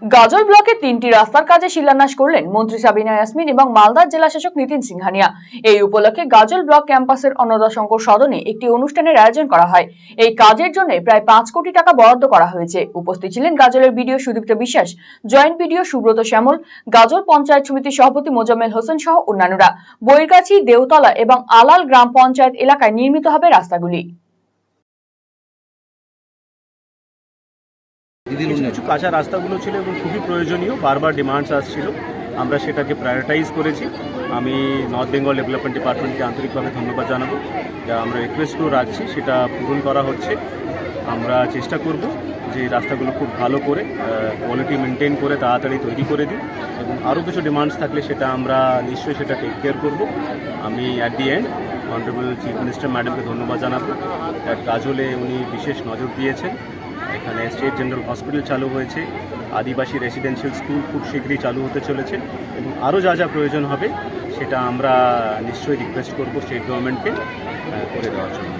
গাজল ব্লকে 3টি রাস্তার কাজে শিলান্যাস করলেন মন্ত্রী সাবিনা ইয়াসমিন এবং মালদার জেলাশাসক নীতিন সিংহানিয়া। এই উপলক্ষে গাজল ব্লক ক্যাম্পাসের অন্নদাশঙ্কর সদনে একটি অনুষ্ঠানের আয়োজন করা হয়। এই কাজের জন্য প্রায় 5 কোটি টাকা বরাদ্দ করা হয়েছে। উপস্থিত ছিলেন গাজলের বিডিও সুদীপ্ত বিশ্বাস, জয়েন্ট বিডিও সুব্রত শ্যামল, গাজল পঞ্চায়েত সমিতির সভাপতি মোজাম্মেল হোসেন সহ অন্যান্যরা। বৈরগাছি, দেওতলা এবং আলাল গ্রাম পঞ্চায়েত এলাকায় নির্মিত হবে রাস্তাগুলি। কিছু কাঁচা রাস্তাগুলো ছিল এবং খুবই প্রয়োজনীয়, বারবার ডিমান্ডস আসছিল, আমরা সেটাকে প্রায়োরিটাইজ করেছি। আমি নর্থ বেঙ্গল ডেভেলপমেন্ট ডিপার্টমেন্টকে আন্তরিকভাবে ধন্যবাদ জানাবো। যা আমরা রিকোয়েস্টও রাখছি সেটা পূরণ করা হচ্ছে। আমরা চেষ্টা করব যে রাস্তাগুলো খুব ভালো করে কোয়ালিটি মেনটেন করে তাড়াতাড়ি তৈরি করে দিই, এবং আরও কিছু ডিমান্ডস থাকলে সেটা আমরা নিশ্চয়ই সেটা টেক কেয়ার করব। আমি at the end honourable chief minister ম্যাডামকে ধন্যবাদ জানাবো। গাজলে উনি বিশেষ নজর দিয়েছেন। এখানে স্টেট জেনারেল হসপিটাল চালু হয়েছে, আদিবাসী রেসিডেন্সিয়াল স্কুল খুব শীঘ্রই চালু হতে চলেছে, এবং আরও যা যা প্রয়োজন হবে সেটা আমরা নিশ্চয়ই রিকোয়েস্ট করব স্টেট গভর্নমেন্টকে করে দেওয়ার জন্য।